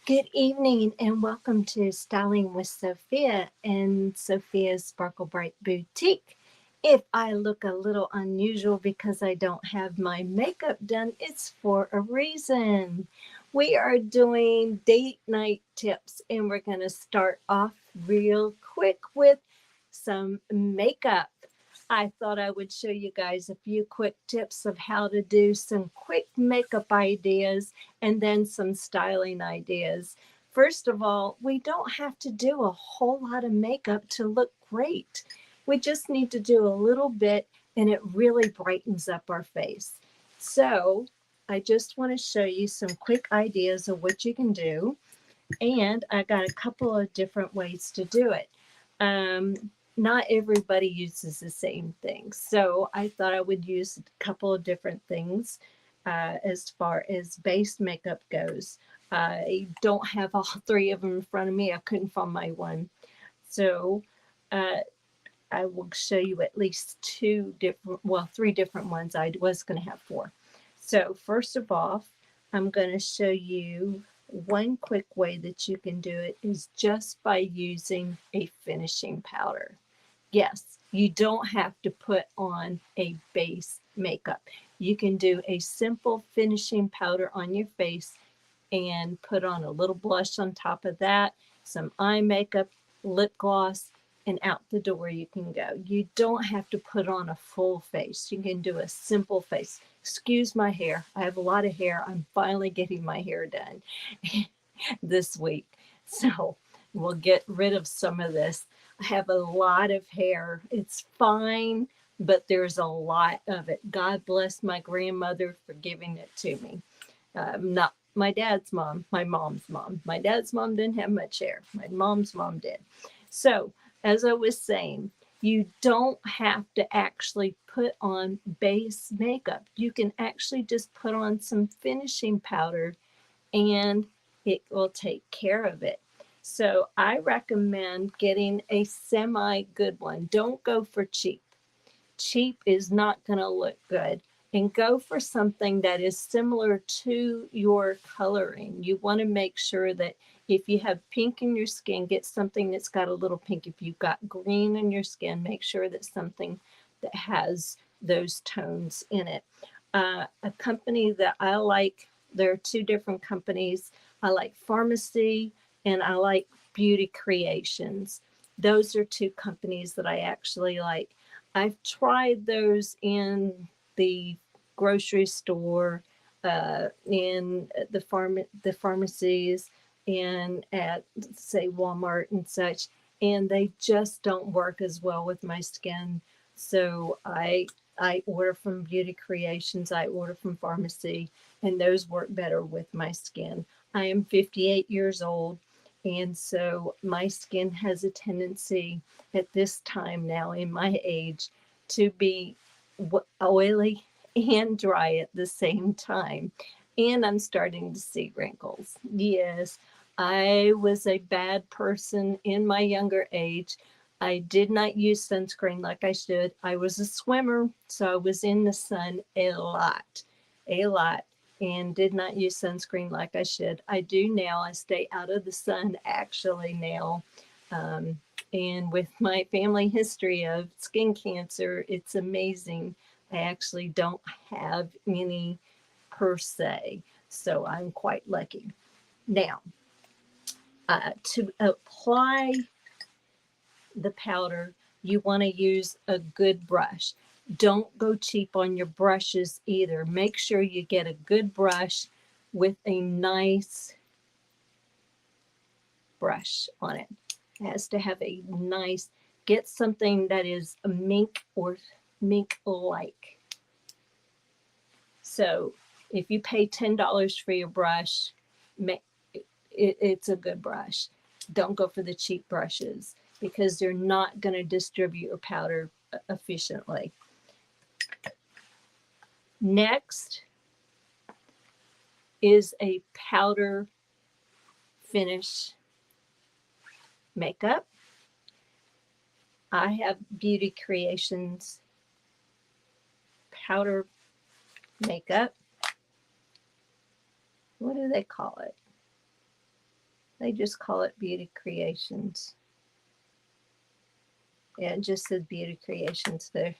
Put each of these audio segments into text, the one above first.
Good evening and welcome to Styling with Sophia and Sophia's Sparkle Bright Boutique. If I look a little unusual because I don't have my makeup done, it's for a reason. We are doing date night tips and we're going to start off real quick with some makeup. I thought I would show you guys a few quick tips of how to do some quick makeup ideas and then some styling ideas. First of all, we don't have to do a whole lot of makeup to look great. We just need to do a little bit and it really brightens up our face. So I just want to show you some quick ideas of what you can do. And I got a couple of different ways to do it. Not everybody uses the same things. So I thought I would use a couple of different things as far as base makeup goes. I don't have all three of them in front of me. I couldn't find my one. So uh, I will show you at least three different ones. I was going to have four. So first of all, I'm going to show you one quick way that you can do it is just by using a finishing powder. Yes, you don't have to put on a base makeup. You can do a simple finishing powder on your face and put on a little blush on top of that, some eye makeup, lip gloss, and out the door you can go. You don't have to put on a full face. You can do a simple face. Excuse my hair. I have a lot of hair. I'm finally getting my hair done this week. So we'll get rid of some of this. I have a lot of hair. It's fine, but there's a lot of it. God bless my grandmother for giving it to me. Not my dad's mom, my mom's mom. My dad's mom didn't have much hair. My mom's mom did. So, as I was saying, you don't have to actually put on base makeup. You can actually just put on some finishing powder and it will take care of it. So, I recommend getting a semi good one. Don't go for cheap. Cheap is not going to look good. And go for something that is similar to your coloring. You want to make sure that if you have pink in your skin, get something that's got a little pink. If you've got green in your skin, make sure that something that has those tones in it. A company that I like, there are two different companies. I like Pharmacy and I like Beauty Creations. Those are two companies that I actually like. I've tried those in the grocery store, in the pharmacies, and at say Walmart and such, and they just don't work as well with my skin. So I order from Beauty Creations, I order from Pharmacy, and those work better with my skin. I am 58 years old, and so my skin has a tendency at this time now in my age to be oily and dry at the same time. And I'm starting to see wrinkles. Yes, I was a bad person in my younger age. I did not use sunscreen like I should. I was a swimmer, so I was in the sun a lot, and did not use sunscreen like I should. I do now. I stay out of the sun actually now. And with my family history of skin cancer, it's amazing. I actually don't have any per se, so I'm quite lucky. Now, to apply the powder, you want to use a good brush. Don't go cheap on your brushes either. Make sure you get a good brush with a nice brush on it. It has to have a nice, get something that is a mink or mink like. So if you pay $10 for your brush, it's a good brush. Don't go for the cheap brushes because they're not going to distribute your powder efficiently. Next is a powder finish makeup. I have Beauty Creations powder makeup. What do they call it? They just call it Beauty Creations. Yeah, it just says Beauty Creations there.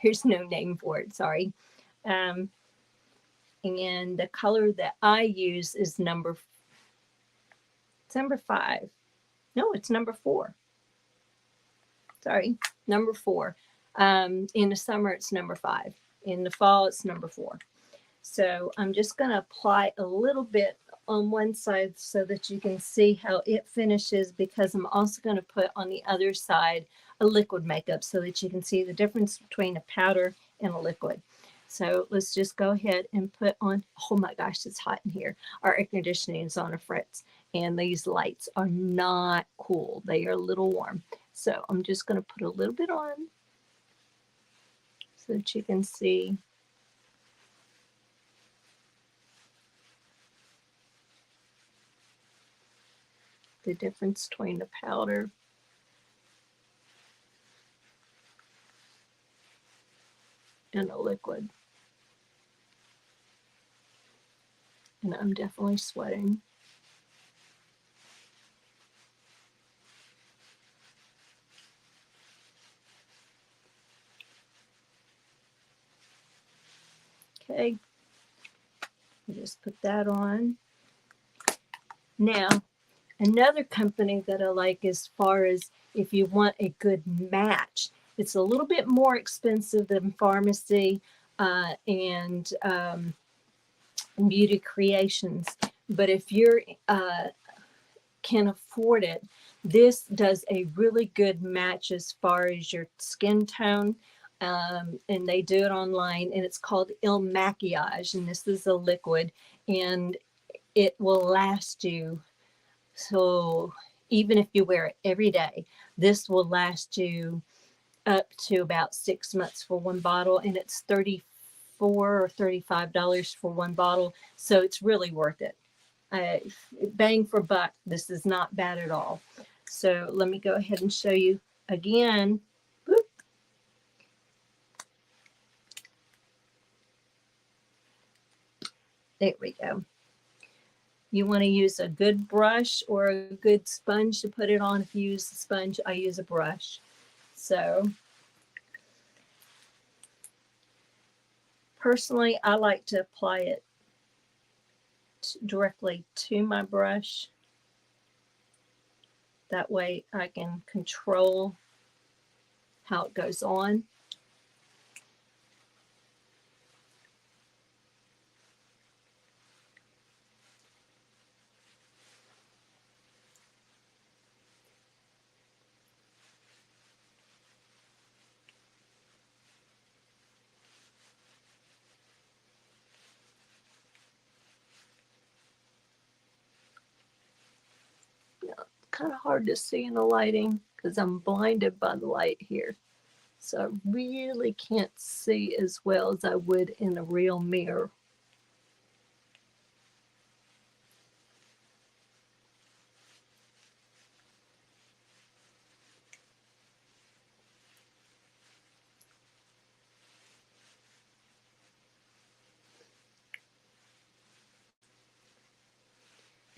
There's no name for it, sorry. And the color that I use is number 5. No, it's number 4. Sorry, number 4. In the summer, it's number 5. In the fall, it's number 4. So I'm just going to apply a little bit on one side so that you can see how it finishes, because I'm also going to put on the other side a liquid makeup so that you can see the difference between a powder and a liquid. So let's just go ahead and put on, oh my gosh, it's hot in here. Our air conditioning is on a fritz, and these lights are not cool. They are a little warm. So I'm just going to put a little bit on so that you can see the difference between the powder and a liquid. And I'm definitely sweating. Okay, just put that on. Now, another company that I like as far as if you want a good match, it's a little bit more expensive than Pharmacy and Beauty Creations. But if you're can afford it, this does a really good match as far as your skin tone. And they do it online, and it's called Il Maquillage, and this is a liquid, and it will last you. So even if you wear it every day, this will last you up to about 6 months for one bottle, and it's $34 or $35 for one bottle. So it's really worth it. Bang for buck. This is not bad at all. So let me go ahead and show you again. Boop. There we go. You want to use a good brush or a good sponge to put it on. If you use a sponge, I use a brush. So personally, I like to apply it directly to my brush. That way I can control how it goes on. Kind of hard to see in the lighting because I'm blinded by the light here. So I really can't see as well as I would in a real mirror.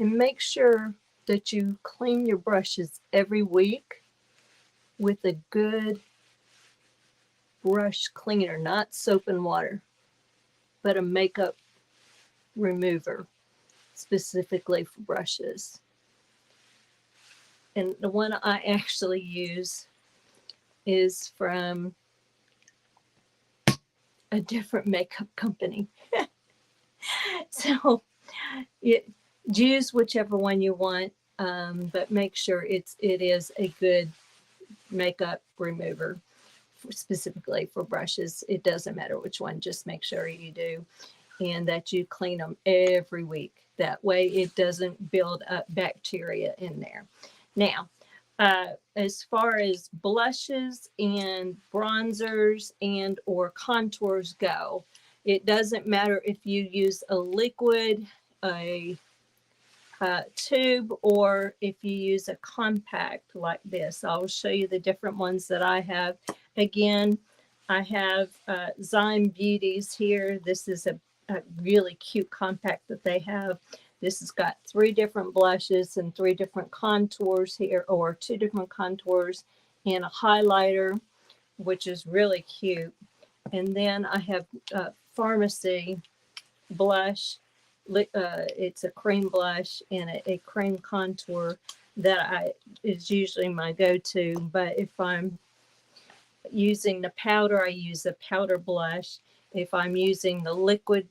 And make sure that you clean your brushes every week with a good brush cleaner, not soap and water, but a makeup remover specifically for brushes. And the one I actually use is from a different makeup company. So use whichever one you want, but make sure it is a good makeup remover specifically for brushes. It doesn't matter which one, just make sure you do, and that you clean them every week. That way it doesn't build up bacteria in there. Now, as far as blushes and bronzers and or contours go, it doesn't matter if you use a liquid, a tube, or if you use a compact like this. I'll show you the different ones that I have. Again, I have Zyme Beauties here. This is a really cute compact that they have. This has got 3 different blushes and 3 different contours here, or 2 different contours and a highlighter, which is really cute. And then I have Pharmacy blush. It's a cream blush and a cream contour that is usually my go-to. But if I'm using the powder, I use a powder blush. If I'm using the liquid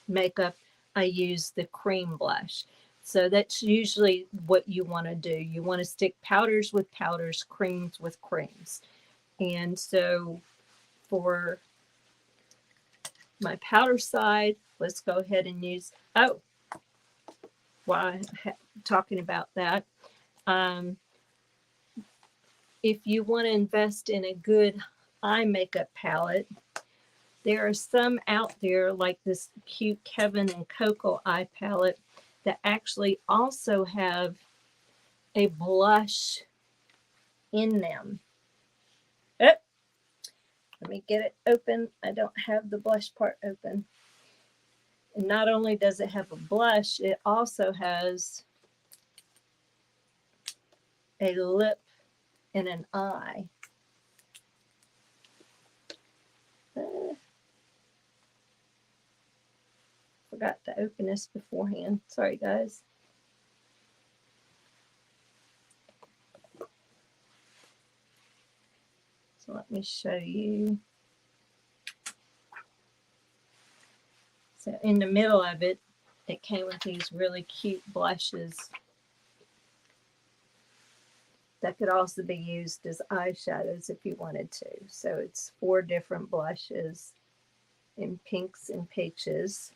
makeup, I use the cream blush. So that's usually what you want to do. You want to stick powders with powders, creams with creams. And so for my powder side, let's go ahead and use, oh, while I'm talking about that, if you want to invest in a good eye makeup palette, there are some out there like this cute Kevin and Coco eye palette that actually also have a blush in them. Oh, let me get it open. I don't have the blush part open. And not only does it have a blush, it also has a lip and an eye. Forgot to open this beforehand. Sorry, guys. So let me show you. So in the middle of it, it came with these really cute blushes that could also be used as eyeshadows if you wanted to. So it's 4 different blushes in pinks and peaches.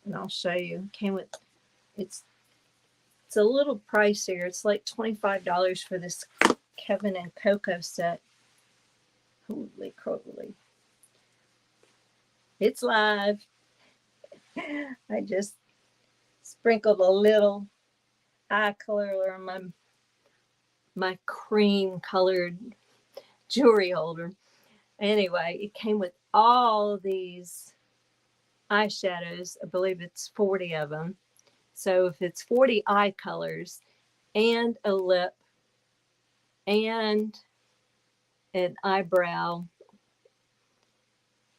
And I'll show you. It came with, it's a little pricier. It's like $25 for this Kevin and Coco set. Holy croly. It's live. I just sprinkled a little eye color on my cream colored jewelry holder. Anyway, it came with all these eyeshadows. I believe it's 40 of them. So if it's 40 eye colors and a lip and an eyebrow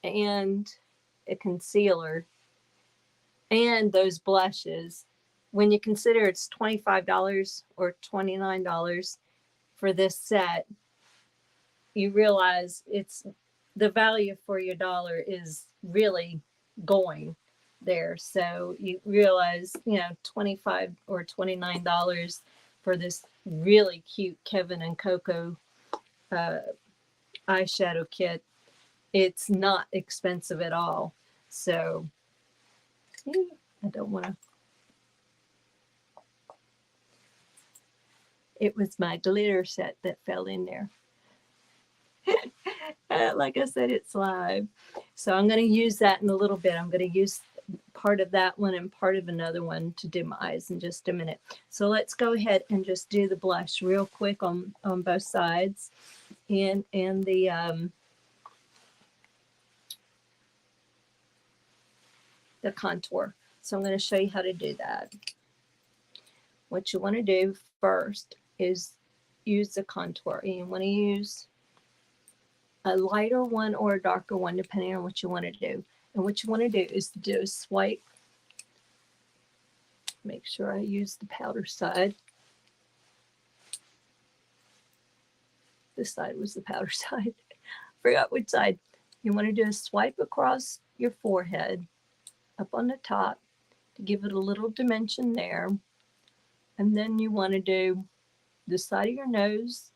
and a concealer and those blushes, when you consider it's $25 or $29 for this set, you realize it's the value for your dollar is really going there. So you realize, you know, $25 or $29 for this really cute Kevin and Coco eyeshadow kit. It's not expensive at all. So I don't want to. It was my glitter set that fell in there. Like I said, it's live. So I'm going to use that in a little bit. I'm going to use part of that one and part of another one to do my eyes in just a minute. So let's go ahead and just do the blush real quick on both sides and the contour. So I'm going to show you how to do that. What you want to do first is use the contour. And you want to use a lighter one or a darker one, depending on what you want to do. And what you want to do is do a swipe. Make sure I use the powder side. This side was the powder side. Forgot which side. You want to do a swipe across your forehead, up on the top, to give it a little dimension there. And then you want to do the side of your nose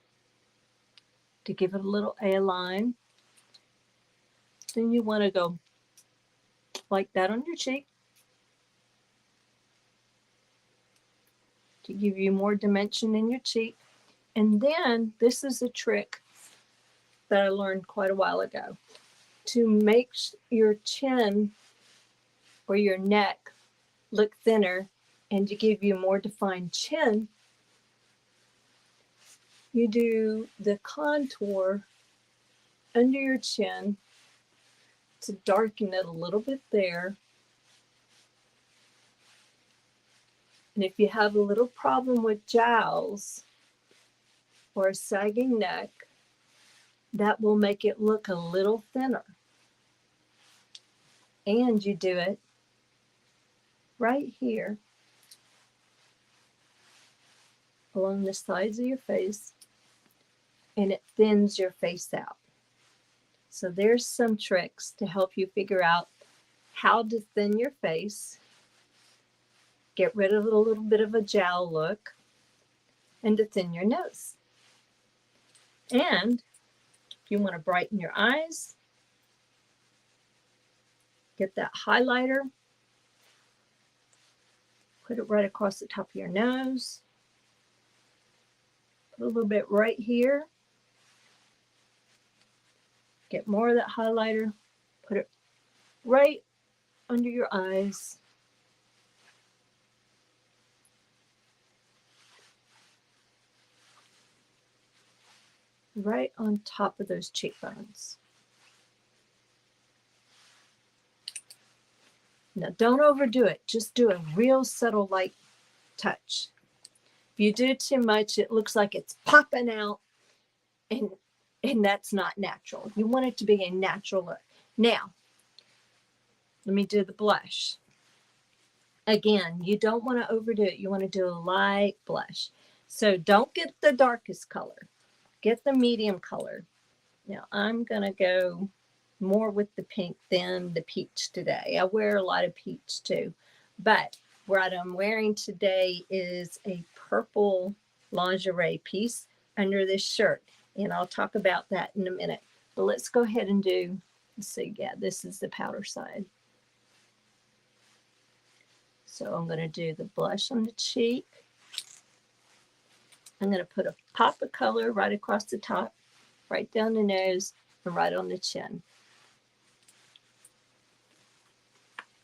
to give it a little A-line. Then you want to go like that on your cheek to give you more dimension in your cheek. And then this is a trick that I learned quite a while ago. To make your chin or your neck look thinner and to give you more defined chin, you do the contour under your chin to darken it a little bit there. And if you have a little problem with jowls or a sagging neck, that will make it look a little thinner. And you do it right here along the sides of your face, and it thins your face out. So there's some tricks to help you figure out how to thin your face, get rid of a little bit of a jowl look, and to thin your nose. And if you want to brighten your eyes, get that highlighter, put it right across the top of your nose, put a little bit right here, get more of that highlighter, put it right under your eyes. Right on top of those cheekbones. Now don't overdo it. Just do a real subtle light touch. If you do too much, it looks like it's popping out, and that's not natural. You want it to be a natural look. Now, let me do the blush. Again, you don't want to overdo it. You want to do a light blush. So don't get the darkest color. Get the medium color. Now I'm going to go more with the pink than the peach today. I wear a lot of peach too. But what I'm wearing today is a purple lingerie piece under this shirt. And I'll talk about that in a minute. But let's go ahead and do, let's see, yeah, this is the powder side. So I'm going to do the blush on the cheek. I'm going to put a pop of color right across the top, right down the nose, and right on the chin.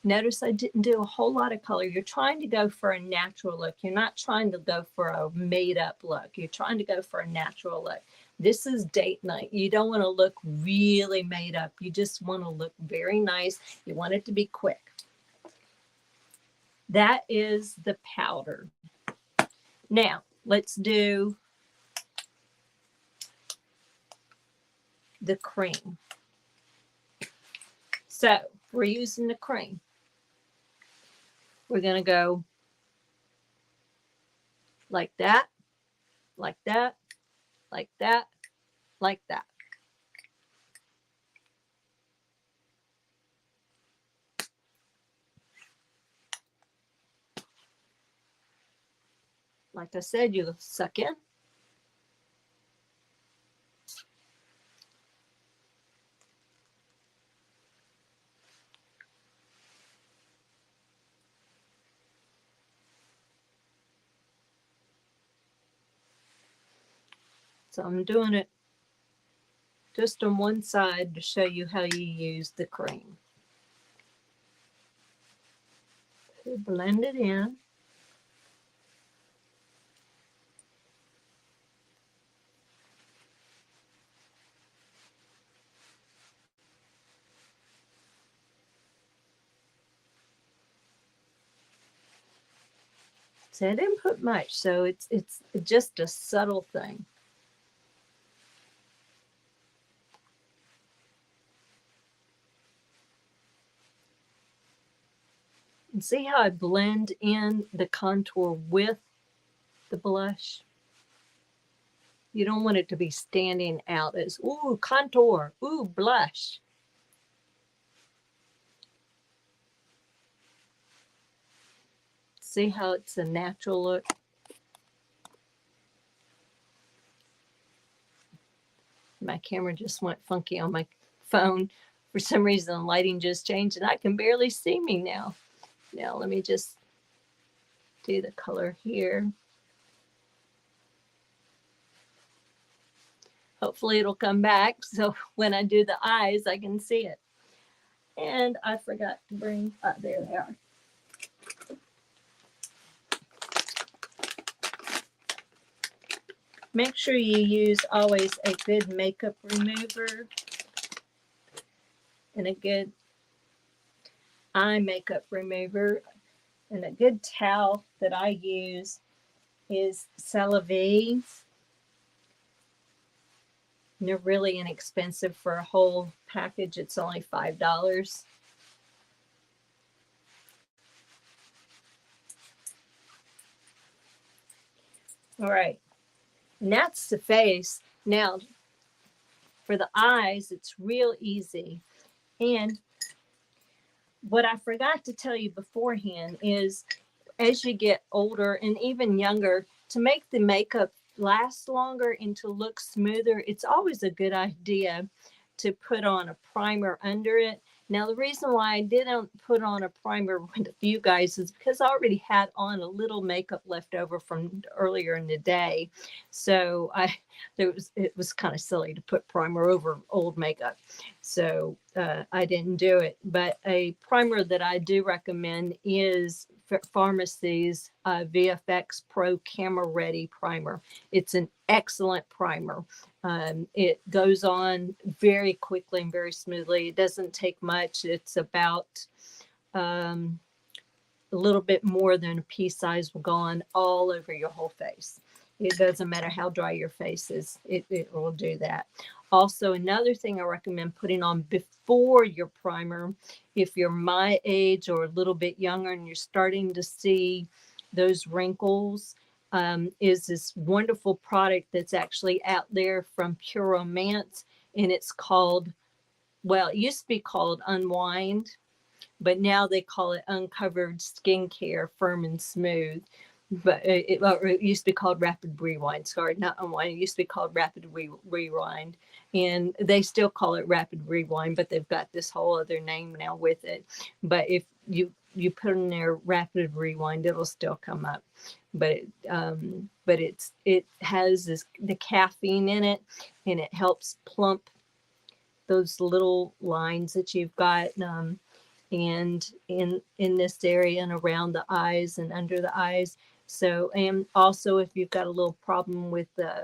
Notice I didn't do a whole lot of color. You're trying to go for a natural look. You're not trying to go for a made-up look. You're trying to go for a natural look. This is date night. You don't want to look really made up. You just want to look very nice. You want it to be quick. That is the powder. Now, let's do the cream. So, we're using the cream. We're going to go like that, like that, like that, like that. Like I said, you suck in. So I'm doing it just on one side to show you how you use the cream. So blend it in. So I didn't put much, so it's just a subtle thing. And see how I blend in the contour with the blush? You don't want it to be standing out as, ooh, contour, ooh, blush. See how it's a natural look? My camera just went funky on my phone. For some reason, the lighting just changed and I can barely see me now. Now, let me just do the color here. Hopefully it'll come back so when I do the eyes, I can see it. And I forgot to bring, there they are. Make sure you use always a good makeup remover and a good eye makeup remover. And a good towel that I use is Celavi. They're really inexpensive for a whole package. It's only $5. All right, and that's the face. Now, for the eyes, it's real easy. And what I forgot to tell you beforehand is as you get older and even younger, to make the makeup last longer and to look smoother, it's always a good idea to put on a primer under it. Now, the reason why I didn't put on a primer with you guys is because I already had on a little makeup left over from earlier in the day. So it was kind of silly to put primer over old makeup. So I didn't do it. But a primer that I do recommend is Pharmacy's VFX Pro Camera Ready Primer. It's an excellent primer. It goes on very quickly and very smoothly. It doesn't take much. It's about a little bit more than a pea size will go on all over your whole face. It doesn't matter how dry your face is. It will do that. Also, another thing I recommend putting on before your primer, if you're my age or a little bit younger and you're starting to see those wrinkles, is this wonderful product that's actually out there from Pure Romance, and it's called, well, it used to be called Unwind, but now they call it Uncovered Skincare Firm and Smooth. But it used to be called Rapid Rewind. Sorry, not Unwind. It used to be called Rapid Rewind. And they still call it Rapid Rewind, but they've got this whole other name now with it. But if you put in there Rapid Rewind, it'll still come up. But it has the caffeine in it, and it helps plump those little lines that you've got. And in this area and around the eyes and under the eyes. So, and also if you've got a little problem with the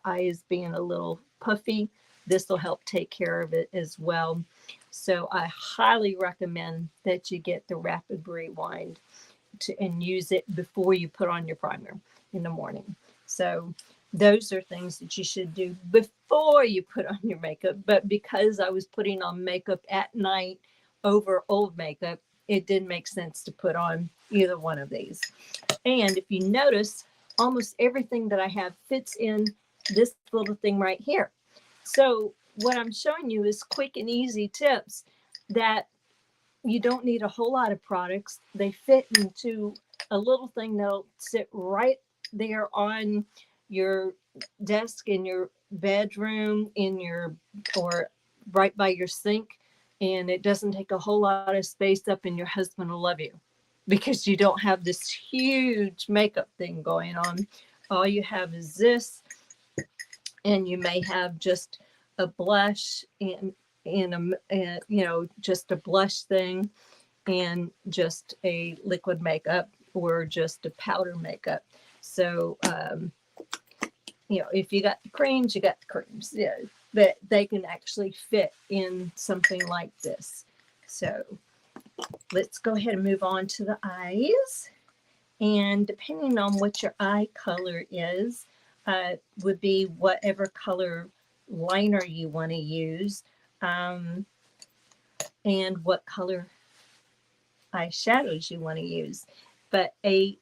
eyes being a little puffy, this will help take care of it as well. So I highly recommend that you get the Rapid Rewind and use it before you put on your primer in the morning. So those are things that you should do before you put on your makeup. But because I was putting on makeup at night over old makeup, it didn't make sense to put on either one of these. And if you notice, almost everything that I have fits in this little thing right here. So what I'm showing you is quick and easy tips that you don't need a whole lot of products. They fit into a little thing that'll sit right there on your desk in your bedroom, or right by your sink. And it doesn't take a whole lot of space up, and your husband will love you because you don't have this huge makeup thing going on. All you have is this, and you may have just a blush and just a blush thing, and just a liquid makeup, or just a powder makeup. So, if you got the creams, you got the creams. Yeah, but they can actually fit in something like this. So let's go ahead and move on to the eyes. And depending on what your eye color is, would be whatever color liner you want to use, and what color eyeshadows you want to use. But a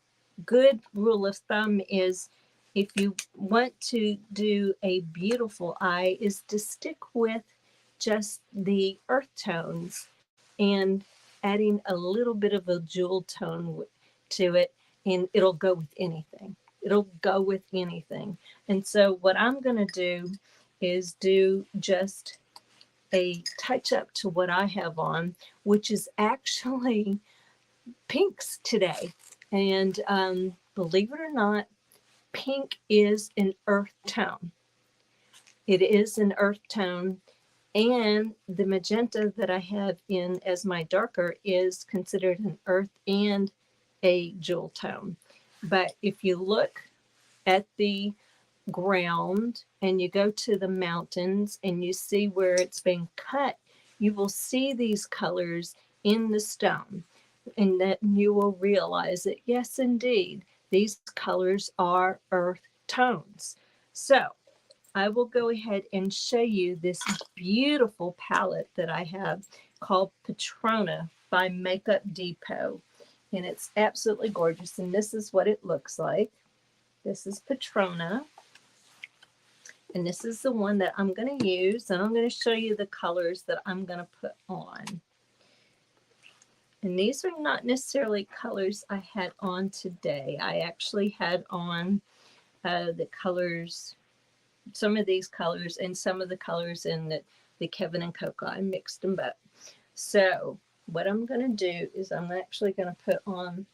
good rule of thumb is, if you want to do a beautiful eye, is to stick with just the earth tones and adding a little bit of a jewel tone to it, and it'll go with anything. It'll go with anything. And so what I'm going to do is do just a touch up to what I have on, which is actually pinks today. And believe it or not, pink is an earth tone. It is an earth tone, and the magenta that I have in as my darker is considered an earth and a jewel tone. But if you look at the ground and you go to the mountains and you see where it's been cut, you will see these colors in the stone, and that you will realize that, yes, indeed, these colors are earth tones. So I will go ahead and show you this beautiful palette that I have called Patrona by Makeup Depot. And it's absolutely gorgeous. And this is what it looks like. This is Patrona. And this is the one that I'm going to use. And I'm going to show you the colors that I'm going to put on. And these are not necessarily colors I had on today. I actually had on the colors, some of these colors and some of the colors in the Kevin and Coco. I mixed them up. So what I'm going to do is I'm actually going to put on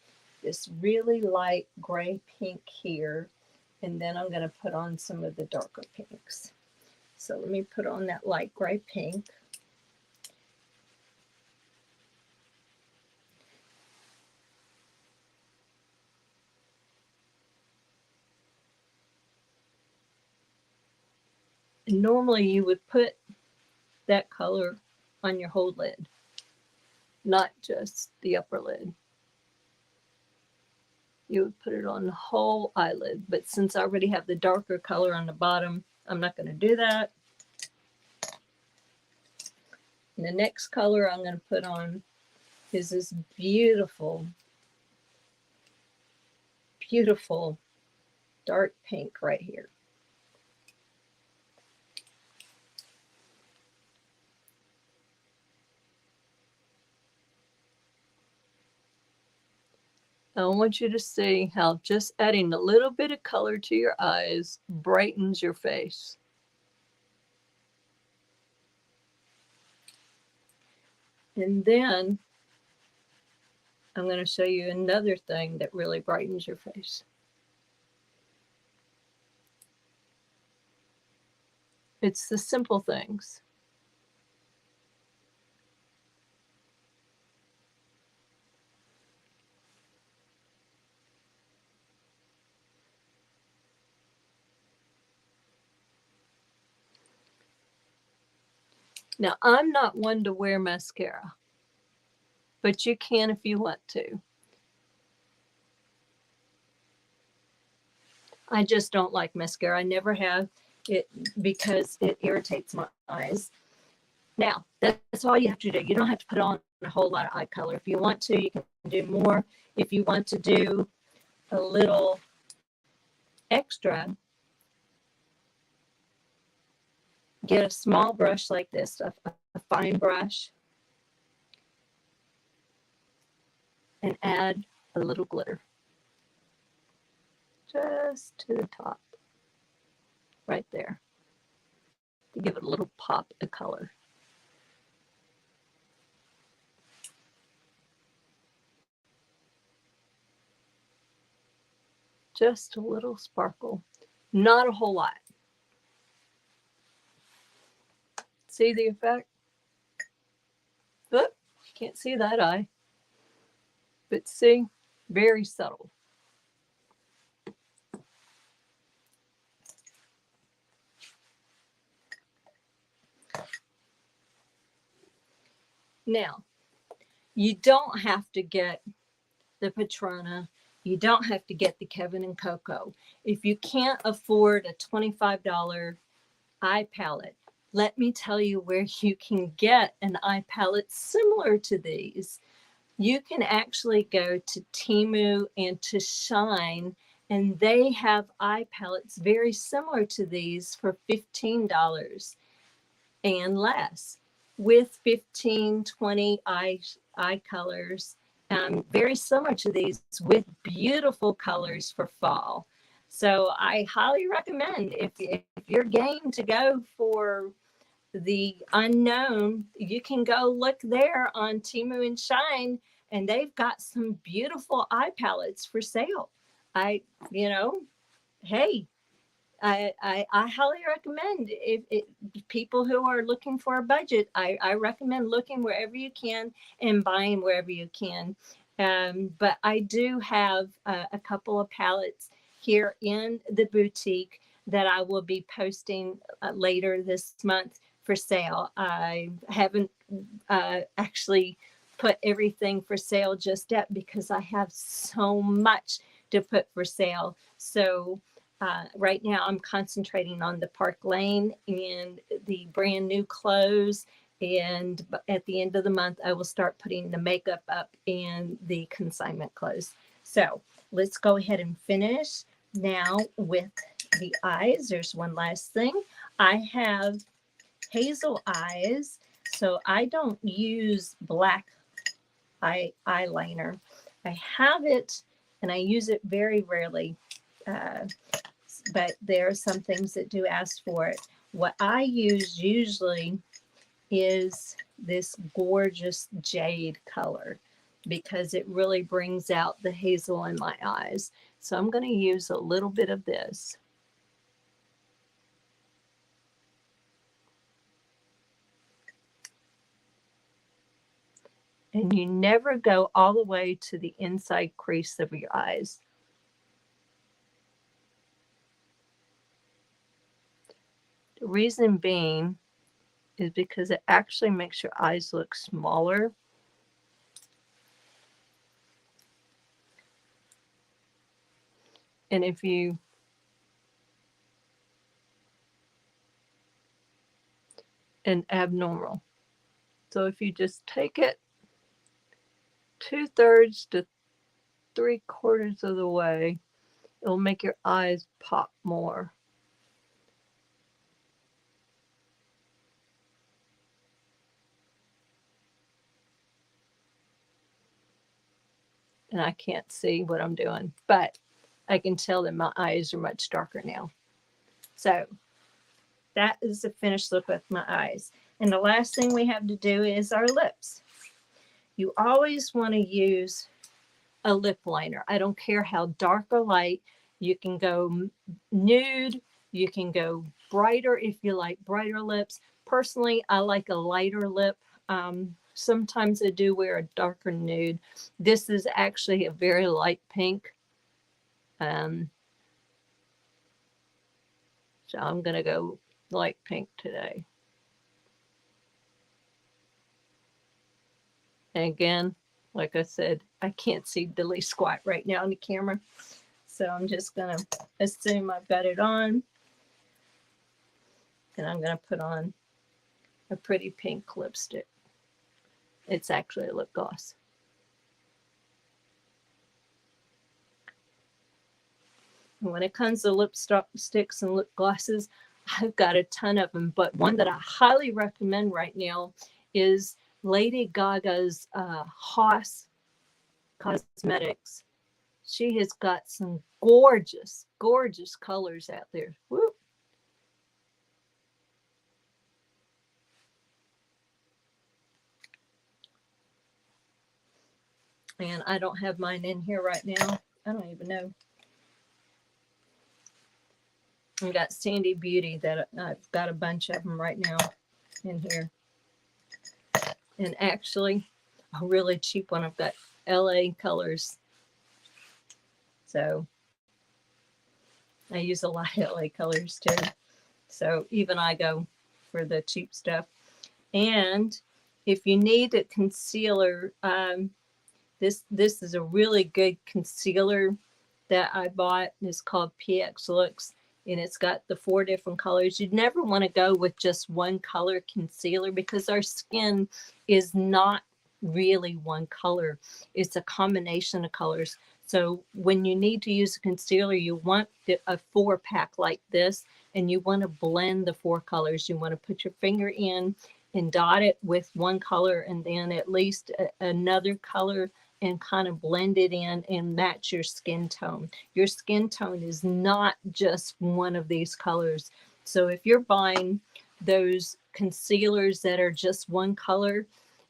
this really light gray pink here. And then I'm going to put on some of the darker pinks. So let me put on that light gray pink. And normally you would put that color on your whole lid, not just the upper lid. You would put it on the whole eyelid, but since I already have the darker color on the bottom, I'm not going to do that. And the next color I'm going to put on is this beautiful, beautiful dark pink right here. I want you to see how just adding a little bit of color to your eyes brightens your face. And then I'm going to show you another thing that really brightens your face. It's the simple things. Now, I'm not one to wear mascara, but you can if you want to. I just don't like mascara. I never have it because it irritates my eyes. Now, that's all you have to do. You don't have to put on a whole lot of eye color. If you want to, you can do more. If you want to do a little extra, get a small brush like this, a fine brush, and add a little glitter just to the top, right there, to give it a little pop of color. Just a little sparkle, not a whole lot. See the effect? Oh, can't see that eye. But see, very subtle. Now, you don't have to get the Patrona. You don't have to get the Kevin and Coco. If you can't afford a $25 eye palette, let me tell you where you can get an eye palette similar to these. You can actually go to Temu and to Shine, and they have eye palettes very similar to these for $15 and less, with 15, 20 eye colors, very similar to these, with beautiful colors for fall. So I highly recommend, if you're game to go for the unknown, you can go look there on Temu and Shine, and they've got some beautiful eye palettes for sale. Hey, I highly recommend, if people who are looking for a budget, I recommend looking wherever you can and buying wherever you can. But I do have a couple of palettes here in the boutique that I will be posting later this month for sale. I haven't actually put everything for sale just yet because I have so much to put for sale. So right now I'm concentrating on the Park Lane and the brand new clothes. And at the end of the month, I will start putting the makeup up and the consignment clothes. So let's go ahead and finish now with the eyes. There's one last thing. I have hazel eyes, so I don't use black eyeliner. I have it and I use it very rarely, but there are some things that do ask for it. What I use usually is this gorgeous jade color because it really brings out the hazel in my eyes. So I'm going to use a little bit of this. And you never go all the way to the inside crease of your eyes. The reason being is because it actually makes your eyes look smaller. And if you and abnormal. So if you just take it 2/3 to 3/4 of the way, it'll make your eyes pop more. And I can't see what I'm doing, but I can tell that my eyes are much darker now. So that is the finished look with my eyes. And the last thing we have to do is our lips. You always want to use a lip liner. I don't care how dark or light. You can go nude. You can go brighter if you like brighter lips. Personally, I like a lighter lip. Sometimes I do wear a darker nude. This is actually a very light pink. So I'm going to go light pink today. And again, like I said, I can't see dilly squat right now on the camera. So I'm just going to assume I've got it on. And I'm going to put on a pretty pink lipstick. It's actually a lip gloss. And when it comes to lipsticks and lip glosses, I've got a ton of them. But one that I highly recommend right now is Lady Gaga's Haus Cosmetics. She has got some gorgeous, gorgeous colors out there. Woo. And I don't have mine in here right now. I don't even know. I've got Sandy Beauty that I've got a bunch of them right now in here. And actually, a really cheap one, I've got LA Colors. So I use a lot of LA Colors too. So even I go for the cheap stuff. And if you need a concealer, this is a really good concealer that I bought. It's called PX Looks, and it's got the 4 different colors. You'd never want to go with just one color concealer because our skin is not really one color. It's a combination of colors. So when you need to use a concealer, you want a 4-pack like this, and you want to blend the 4 colors. You want to put your finger in and dot it with one color and then at least another color and kind of blend it in and match your skin tone. Your skin tone is not just one of these colors. So if you're buying those concealers that are just one color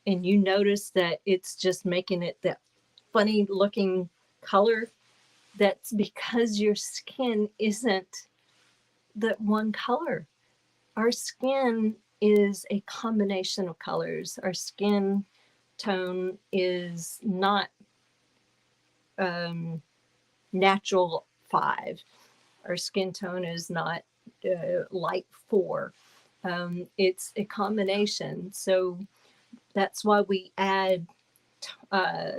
and you notice that it's just making it that funny looking color, that's because your skin isn't that one color. Our skin is a combination of colors. Our skin tone is not natural 5. Our skin tone is not light 4. It's a combination. So that's why we add uh,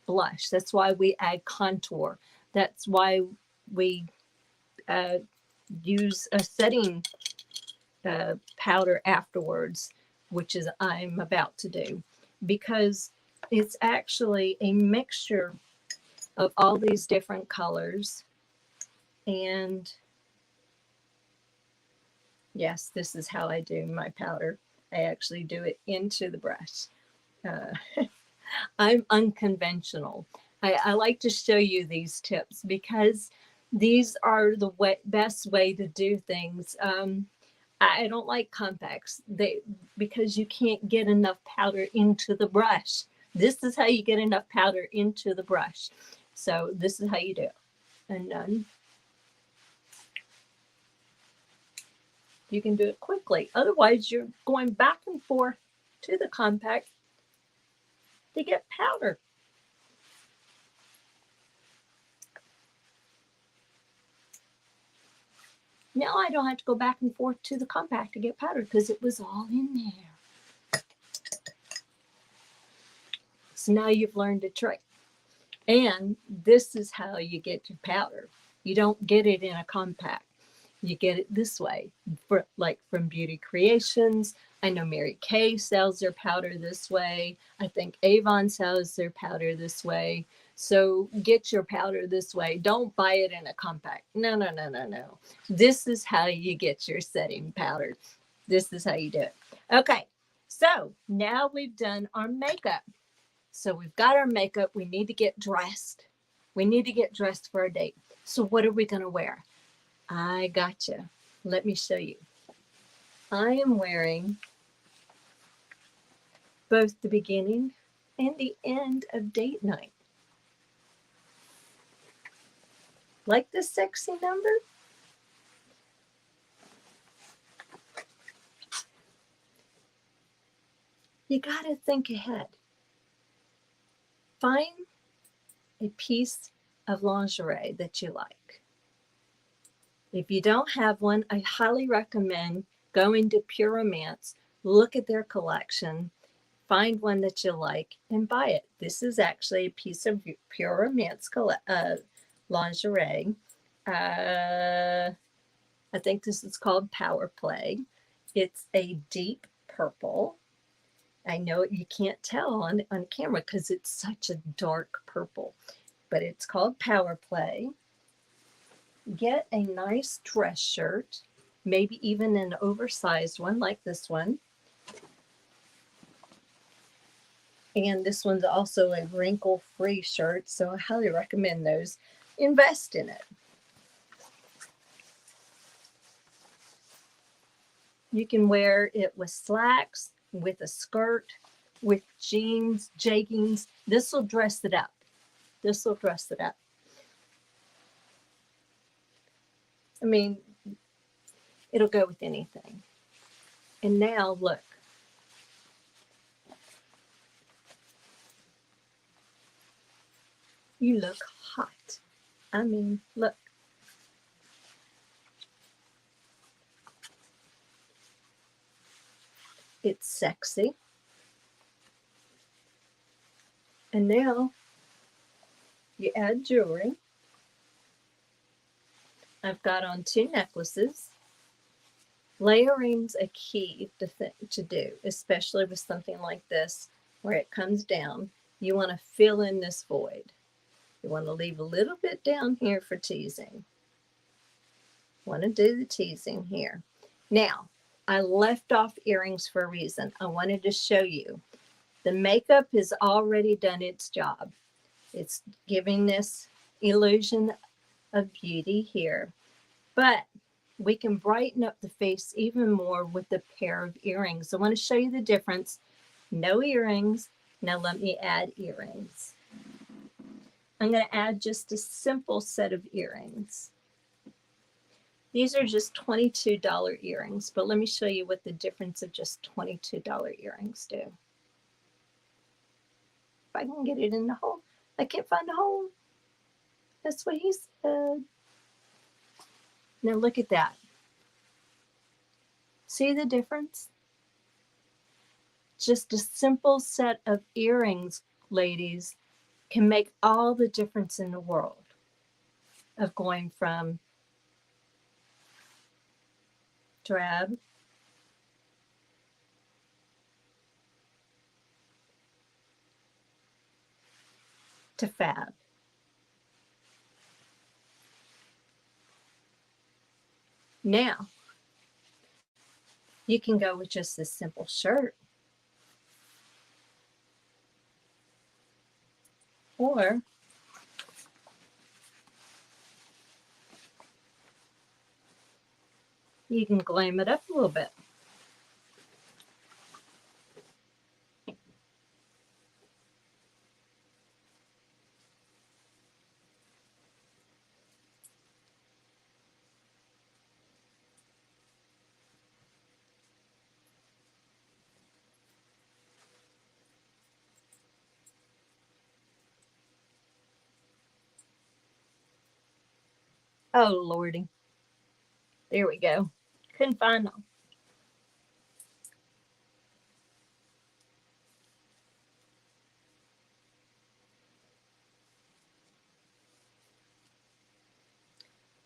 blush. That's why we add contour. That's why we uh, use a setting powder afterwards, which is I'm about to do, because it's actually a mixture of all these different colors. And yes, this is how I do my powder. I actually do it into the brush. Uh, I'm unconventional. I like to show you these tips because these are the best way to do things. I don't like compacts because you can't get enough powder into the brush. This is how you get enough powder into the brush. So this is how you do it. And then you can do it quickly. Otherwise, you're going back and forth to the compact to get powder. Now I don't have to go back and forth to the compact to get powder because it was all in there. So now you've learned a trick. And this is how you get your powder. You don't get it in a compact. You get it this way, like from Beauty Creations. I know Mary Kay sells their powder this way. I think Avon sells their powder this way. So get your powder this way. Don't buy it in a compact. No, no, no, no, no. This is how you get your setting powder. This is how you do it. Okay, so now we've done our makeup. So we've got our makeup. We need to get dressed. We need to get dressed for a date. So what are we going to wear? I gotcha. Let me show you. I am wearing both the beginning and the end of date night. Like this sexy number? You got to think ahead. Find a piece of lingerie that you like. If you don't have one, I highly recommend going to Pure Romance, look at their collection, find one that you like, and buy it. This is actually a piece of Pure Romance lingerie. I think this is called Power Play. It's a deep purple. I know you can't tell on camera because it's such a dark purple, but it's called Power Play. Get a nice dress shirt, maybe even an oversized one like this one. And this one's also a wrinkle-free shirt, so I highly recommend those. Invest in it. You can wear it with slacks, with a skirt, with jeans, jeggings. This will dress it up. This will dress it up. I mean, it'll go with anything. And now look. You look hot. I mean, look. It's sexy. And now you add jewelry. I've got on 2 necklaces. Layering's a key to do, especially with something like this where it comes down. You want to fill in this void. You want to leave a little bit down here for teasing. Want to do the teasing here. Now, I left off earrings for a reason. I wanted to show you. The makeup has already done its job. It's giving this illusion of beauty here. But we can brighten up the face even more with a pair of earrings. I want to show you the difference. No earrings. Now let me add earrings. I'm going to add just a simple set of earrings. These are just $22 earrings, but let me show you what the difference of just $22 earrings do. If I can get it in the hole. I can't find a hole. That's what he said. Now look at that. See the difference? Just a simple set of earrings, ladies, can make all the difference in the world of going from drab to fab. Now, you can go with just this simple shirt, or you can glam it up a little bit. Oh, Lordy. There we go. Couldn't find them.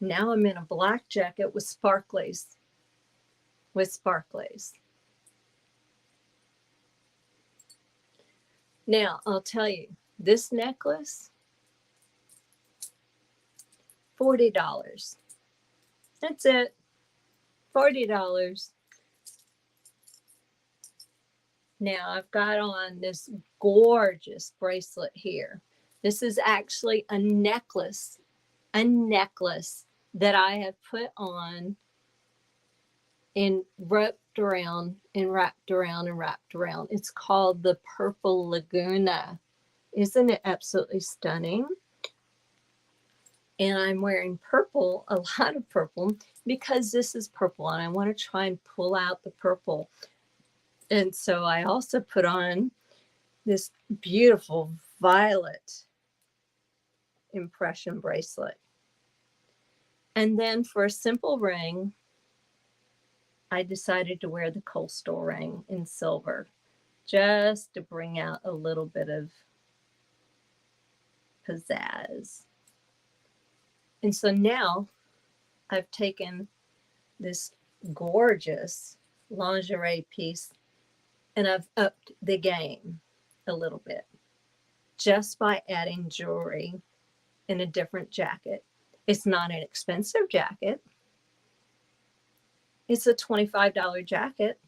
Now I'm in a black jacket with sparklies. Now, I'll tell you, this necklace, $40. That's it. $40. Now I've got on this gorgeous bracelet here. This is actually a necklace that I have put on and wrapped around and wrapped around and wrapped around. It's called the Purple Laguna. Isn't it absolutely stunning? And I'm wearing purple, a lot of purple, because this is purple and I want to try and pull out the purple. And so I also put on this beautiful violet impression bracelet. And then for a simple ring, I decided to wear the coastal ring in silver, just to bring out a little bit of pizzazz. And so now I've taken this gorgeous lingerie piece and I've upped the game a little bit just by adding jewelry in a different jacket. It's not an expensive jacket. It's a $25 jacket,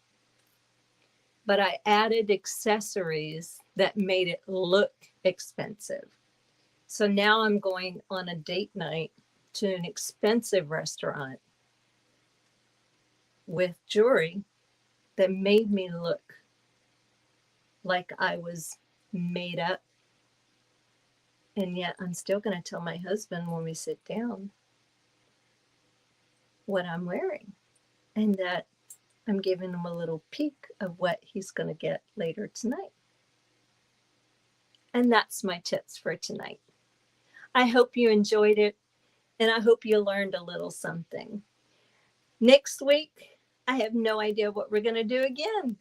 but I added accessories that made it look expensive. So now I'm going on a date night to an expensive restaurant with jewelry that made me look like I was made up. And yet I'm still going to tell my husband when we sit down what I'm wearing, and that I'm giving him a little peek of what he's going to get later tonight. And that's my tips for tonight. I hope you enjoyed it, and I hope you learned a little something. Next week, I have no idea what we're going to do again.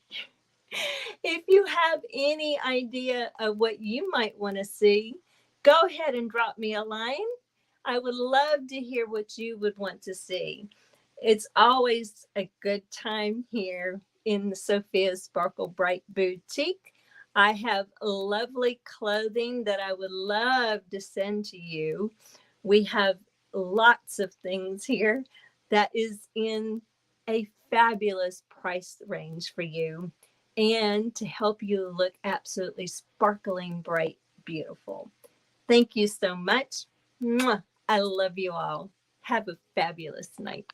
If you have any idea of what you might want to see, go ahead and drop me a line. I would love to hear what you would want to see. It's always a good time here in the Sophia Sparkle Bright Boutique. I have lovely clothing that I would love to send to you. We have lots of things here that is in a fabulous price range for you and to help you look absolutely sparkling, bright, beautiful. Thank you so much. Mwah. I love you all. Have a fabulous night.